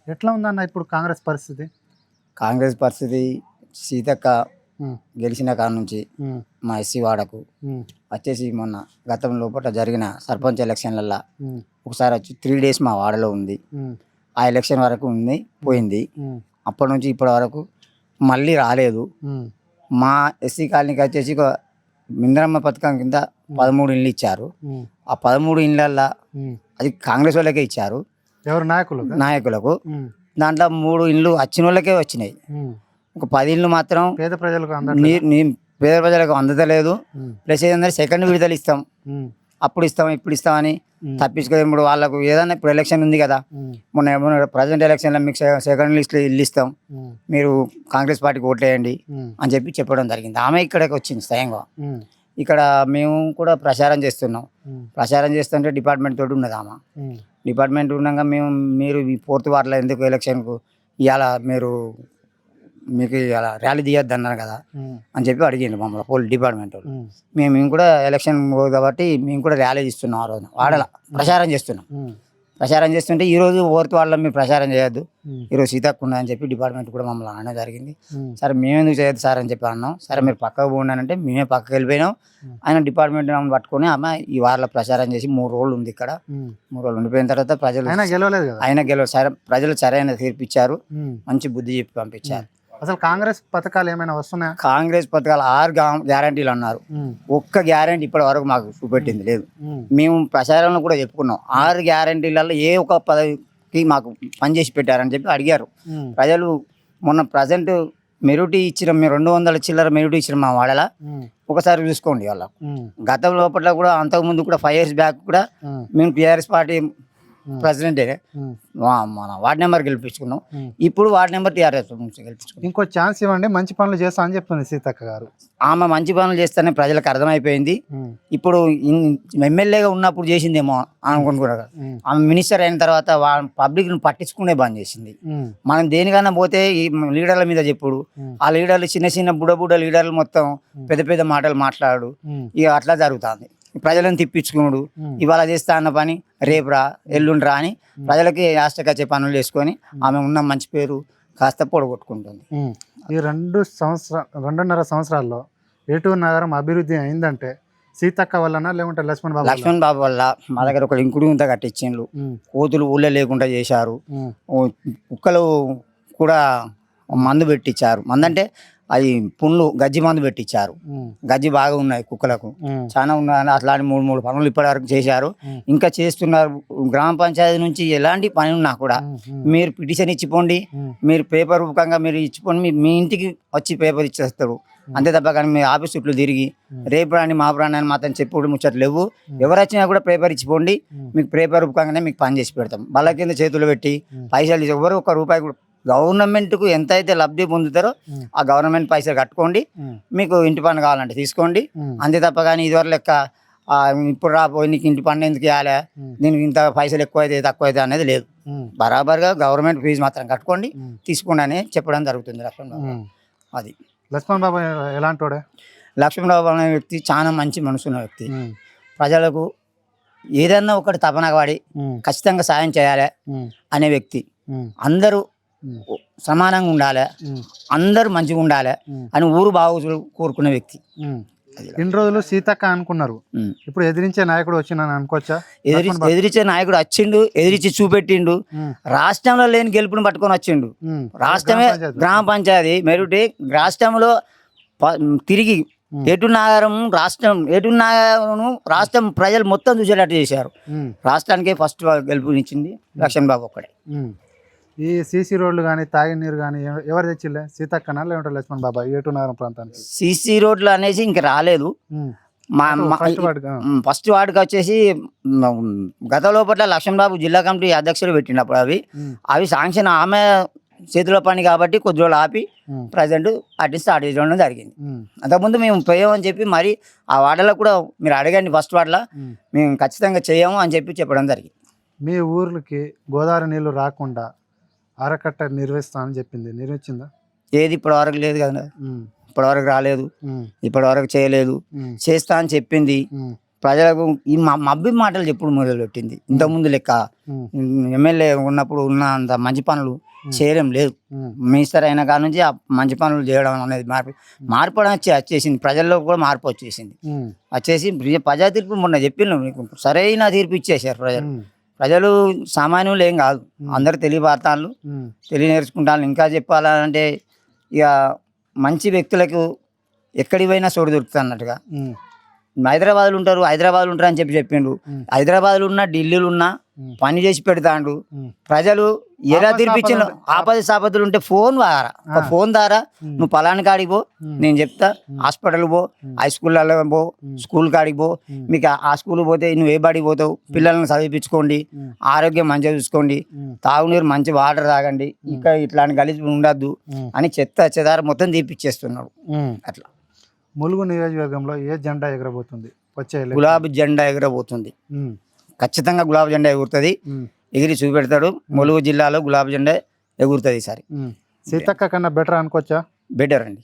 ఎట్లా ఉందన్న ఇప్పుడు కాంగ్రెస్ పరిస్థితి? కాంగ్రెస్ పరిస్థితి సీతక్క హ్మ్. గెలిచిన కాడ నుంచి హ్మ్. మా ఎస్సీ వాడకు హ్మ్. వచ్చేసి మొన్న గతం లోపల జరిగిన సర్పంచ్ ఎలక్షన్లల్లో హ్మ్. ఒకసారి వచ్చి 3 డేస్ మా వాడలో ఉంది. హ్మ్. ఆ ఎలక్షన్ వరకు ఉంది, పోయింది. హ్మ్. అప్పటి నుంచి ఇప్పటి వరకు మళ్ళీ రాలేదు. హ్మ్. మా ఎస్సీ కాలనీకి వచ్చేసి ఇందిరమ్మ పథకం కింద 13 ఇండ్లు ఇచ్చారు. హ్మ్. ఆ 13 ఇండ్లల్లో హ్మ్. అది కాంగ్రెస్ వాళ్ళకే ఇచ్చారు, ఎవరు నాయకులు? నాయకులకు. హ్మ్. దాంట్లో 3 ఇండ్లు వచ్చిన వాళ్ళకే వచ్చినాయి. హ్మ్. ఒక 10 ఇండ్లు మాత్రం పేద ప్రజలకు అందట్లేదా? పేద ప్రజలకు అందతలేదు. హ్మ్. ప్లస్ ఏంటంటే సెకండ్ విడుదల ఇస్తాం, హ్మ్. అప్పుడు ఇస్తాం ఇప్పుడు ఇస్తామని హ్మ్. తప్పించుకొని ఇప్పుడు వాళ్ళకు ఏదైనా ఇప్పుడు ఎలక్షన్ ఉంది కదా, హ్మ్. మొన్న ప్రజెంట్ ఎలక్షన్లో మీకు సెకండ్ లిస్ట్లో ఇల్లు ఇస్తాం, హ్మ్. మీరు కాంగ్రెస్ పార్టీకి ఓట్లేయండి హ్మ్. అని చెప్పడం జరిగింది. ఆమె ఇక్కడికి వచ్చింది స్వయంగా. హ్మ్. ఇక్కడ మేము కూడా ప్రచారం చేస్తున్నాం. హ్మ్. ప్రచారం చేస్తుంటే డిపార్ట్మెంట్ తోటి ఉన్నది ఆమె. హ్మ్. డిపార్ట్మెంట్ ఉండగా మీరు ఈ 4th వార్డులో ఎందుకు ఎలక్షన్కు ఇవాళ మీకు ఇలా ర్యాలీ తీయొద్దు అన్నారు కదా హ్మ్. అని చెప్పి అడిగిండు మమ్మల్ని పోలీస్ డిపార్ట్మెంట్ వాళ్ళు. హ్మ్. మేము కూడా ఎలక్షన్ కాబట్టి మేము కూడా ర్యాలీ తీస్తున్నాం. ఆ రోజు వాడల ప్రచారం చేస్తున్నాం. హ్మ్. ప్రచారం చేస్తుంటే ఈరోజు 4th వార్డులో మీరు ప్రచారం చేయొద్దు, హ్మ్. ఈరోజు సీతక్క ఉన్నదని చెప్పి డిపార్ట్మెంట్ కూడా మమ్మల్ని అనడం జరిగింది. హ్మ్. సరే మేమెందుకు చేయొద్దు సార్ అని చెప్పి అన్నాం. సరే మీరు పక్కకు పోండి అంటే మేమే పక్కకు వెళ్ళిపోయినాం. ఆయన డిపార్ట్మెంట్ పట్టుకొని ఆమె ఈ వార్డులో ప్రచారం చేసి 3 రోజులు ఉంది ఇక్కడ. హ్మ్. 3 రోజులు ఉండిపోయిన తర్వాత ప్రజలు అయినా గెలవలేదు కదా? ఆయన సరే ప్రజలు సరైన తీర్పు ఇచ్చారు, హ్మ్. మంచి బుద్ధి చెప్పి పంపించారు. అసలు కాంగ్రెస్ పథకాలు ఏమైనా వస్తున్నాయా? కాంగ్రెస్ పథకాలు 6 గ్యారంటీలు అన్నారు. హ్మ్. ఒక్క గ్యారంటీ ఇప్పటి వరకు మాకు చూపెట్టింది లేదు. హ్మ్. మేము ప్రచారంలో కూడా చెప్పుకున్నాం, 6 గ్యారంటీలలో ఏ ఒక్క పదవికి మాకు పనిచేసి పెట్టారని చెప్పి అడిగారు హ్మ్. ప్రజలు. మొన్న ప్రజెంట్ మెరుటీ ఇచ్చిన 200 చిల్లర మెరుటీ ఇచ్చిన మా వాడలా హ్మ్. ఒకసారి చూసుకోండి. వాళ్ళ హ్మ్. గతం లోపల కూడా అంతకుముందు కూడా 5 years బ్యాక్ కూడా హ్మ్. మేము టీఆర్ఎస్ పార్టీ ప్రెసిడెంటే హ్మ్. మన వార్డు నెంబర్ గెలిపించుకున్నాం. హ్మ్. ఇప్పుడు వార్డు నెంబర్ టీఆర్ఎస్ గెలిపించుకున్నాం. ఇంకో ఛాన్స్ ఇవ్వండి, మంచి పనులు చేస్తా అని చెప్తుంది సీతక్క గారు. ఆమె మంచి పనులు చేస్తేనే ప్రజలకు అర్థమైపోయింది. హ్మ్. ఇప్పుడు ఎమ్మెల్యేగా ఉన్నప్పుడు చేసిందేమో అనుకుంటున్నారు. హ్మ్. ఆమె మినిస్టర్ అయిన తర్వాత పబ్లిక్ను పట్టించుకునే బంద్ చేసింది. హ్మ్. మనం దేనికన్నా పోతే ఈ లీడర్ల మీద చెప్పుడు, హ్మ్. ఆ లీడర్లు చిన్న చిన్న బుడ్డ లీడర్లు మొత్తం పెద్ద పెద్ద మాటలు మాట్లాడు, హ్మ్. ఇక అట్లా జరుగుతుంది. ప్రజలను తిప్పించుకున్నాడు. హ్మ్. ఇవాళ చేస్తా అన్న పని రేపురా ఎల్లుండ్రా అని ప్రజలకి ఆస్టకచ్చే పనులు చేసుకొని ఆమె ఉన్న మంచి పేరు కాస్త పొడగొట్టుకుంటుంది. హ్మ్. ఈ 2.5 సంవత్సరాల్లో ఏటూరు నగరం అభివృద్ధి అయిందంటే సీతక్క వల్లనా లేకుంటే లక్ష్మణ్ బాబు వల్లనా? లక్ష్మణ్ బాబు వల్ల మా దగ్గర ఒక ఇంకుడు ఇంత కట్టించిండ్రు, హ్మ్. కోతులు ఊళ్ళో లేకుండా చేశారు, హ్మ్. కుక్కలు కూడా మందు పెట్టించారు. మందు అంటే అది పుండ్లు గజ్జి మందు పెట్టించారు. హ్మ్. గజ్జి బాగా ఉన్నాయి కుక్కలకు, హ్మ్. చాలా ఉన్నాయి. అట్లాంటి 3 పనులు ఇప్పటివరకు చేశారు, హ్మ్. ఇంకా చేస్తున్నారు. గ్రామ పంచాయతీ నుంచి ఎలాంటి పని ఉన్నా కూడా హ్మ్. హ్మ్. మీరు పిటిషన్ ఇచ్చిపోండి, హ్మ్. మీరు పేపర్ రూపకంగా మీరు ఇచ్చిపోండి, మీ ఇంటికి వచ్చి పేపర్ ఇచ్చేస్తారు. అంతే తప్ప కానీ మీ ఆఫీస్ చుట్టూ తిరిగి రేపు రాని మా ప్రాణి అని మాత్రం చెప్పుడు ముచ్చట్లు లేవు. ఎవరు వచ్చినా కూడా పేపర్ ఇచ్చిపోండి, మీకు పేపర్ రూపకంగానే మీకు పని చేసి పెడతాం. బల్ల కింద చేతులు పెట్టి పైసలు ఎవరు 1 రూపాయి కూడా గవర్నమెంట్కు ఎంత అయితే లబ్ధి పొందుతారో ఆ గవర్నమెంట్ పైసలు కట్టుకోండి, మీకు ఇంటి పన్ను కావాలంటే తీసుకోండి. అంతే తప్ప కానీ ఇదివరకు లెక్క ఇప్పుడు రాబోయి నీకు ఇంటి పన్ను ఎందుకు ఇవ్వాలి, దీనికి ఇంత పైసలు ఎక్కువ అయితే తక్కువ అయితే అనేది లేదు. బరాబర్గా గవర్నమెంట్ ఫీజు మాత్రం కట్టుకోండి, తీసుకోండి అని చెప్పడం జరుగుతుంది. లక్ష్మణ్ బాబు అది. లక్ష్మణ్ బాబు ఎలాంటోడే? లక్ష్మణ్ బాబు అనే వ్యక్తి చాలా మంచి మనసున్న వ్యక్తి. ప్రజలకు ఏదన్నా ఒకటి తపన పడి ఖచ్చితంగా సాయం చేయాలి అనే వ్యక్తి. అందరూ సమానంగా ఉండాలి, అందరూ మంచిగా ఉండాలి అని ఊరు బాగు కోరుకునే వ్యక్తి. ఇన్ని రోజులు సీతక్క అనుకున్నారు, ఇప్పుడు ఎదిరించే నాయకుడు వచ్చిందని అనుకోవచ్చా? ఎదిరించే నాయకుడు వచ్చిండు, ఎదిరించి చూపెట్టిండు. రాష్ట్రంలో లేని గెలుపుని పట్టుకొని వచ్చిండు. రాష్ట్రమే గ్రామ పంచాయతీ మెరుటి రాష్ట్రంలో తిరిగి ఏటున్నాగరం రాష్ట్రం ప్రజలు మొత్తం చూసేటట్టు చేశారు. రాష్ట్రానికే ఫస్ట్ గెలుపునిచ్చింది లక్ష్మణ్ బాబు ఒక్కడే. ఈ సీసీ రోడ్లు కానీ తాగి నీరు కానీ ఎవరు తెచ్చిలే? సీతక్కనా లేకుంటే లక్ష్మణ్ బాబా ఏటూరు నగరం ప్రాంతానికి? సీసీ రోడ్లు అనేసి ఇంక రాలేదు. ఫస్ట్ వార్డుకి వచ్చేసి గత లోపల లక్ష్మణ్ బాబు జిల్లా కమిటీ అధ్యక్షులు పెట్టినప్పుడు అవి శాంక్షన్ ఆమె చేతిలో పని కాబట్టి కొద్ది రోజులు ఆపి ప్రజెంట్ అటు స్టార్ట్ చేయడం జరిగింది. అంతకుముందు మేము పోయామని చెప్పి మరి ఆ వార్డులో కూడా మీరు అడగండి, ఫస్ట్ వార్డులో మేము ఖచ్చితంగా చేయము అని చెప్పడం జరిగింది. మీ ఊర్లకి గోదావరి నీళ్లు రాకుండా ఆరకట్ట నిర్వహిస్తామని చెప్పింది, నిర్వహించిందా? ఏది ఇప్పటివరకు లేదు కదా, ఇప్పటివరకు రాలేదు, ఇప్పటివరకు చేయలేదు. చేస్తా అని చెప్పింది, ప్రజలకు ఈ మబ్బి మాటలు చెప్పుడు మొదలుపెట్టింది. ఇంతకుముందు లెక్క ఎమ్మెల్యే ఉన్నప్పుడు ఉన్న అంత మంచి పనులు చేయడం లేదు. మినిస్టర్ అయిన కాడ నుంచి ఆ మంచి పనులు చేయడం అనేది మార్పు వచ్చేసింది. ప్రజల్లో కూడా మార్పు వచ్చేసింది. వచ్చేసి ప్రజా తీర్పు మొన్న చెప్పిన మీకు సరైన తీర్పు ఇచ్చేసారు ప్రజలు సామాన్యులు ఏం కాదు, అందరు తెలియపడతాను, నేర్చుకుంటాను. ఇంకా చెప్పాలంటే ఇక మంచి వ్యక్తులకు ఎక్కడికి పోయినా చోటు దొరుకుతుంది అన్నట్టుగా. హైదరాబాద్లో ఉంటారు అని చెప్పిండు. హైదరాబాద్లో ఉన్నా ఢిల్లీలో ఉన్నా పని చేసి పెడతాండు. ప్రజలు ఎలా తీర్పిచ్చిన ఆపద సాపదలు ఉంటే ఫోన్ ద్వారా నువ్వు పలాని కాడికి పో, నేను చెప్తా, హాస్పిటల్ పో, హై స్కూల్లో పో, స్కూల్ కాడికి పో, మీకు ఆ స్కూల్ పోతే నువ్వు ఏ బడికి పోతావు, పిల్లల్ని చదివించుకోండి, ఆరోగ్యం మంచిగా చూసుకోండి, తాగునీరు మంచి వాటర్ తాగండి, ఇంకా ఇట్లాంటి గలీజు ఉండద్దు అని చెత్త మొత్తం తీపిచ్చేస్తున్నాడు. అట్లా ములుగు నియోజకవర్గంలో ఏ జెండా ఎగరబోతుంది? వచ్చే గులాబీ జెండా ఎగరబోతుంది. ఖచ్చితంగా గులాబీ జెండా ఎగురుతుంది, ఎగిరి చూపెడతాడు. ములుగు జిల్లాలో గులాబీ జెండా ఎగురుతుంది ఈసారి. సీతక్క కన్నా బెటర్ అనుకోవచ్చా? బెటర్ అండి.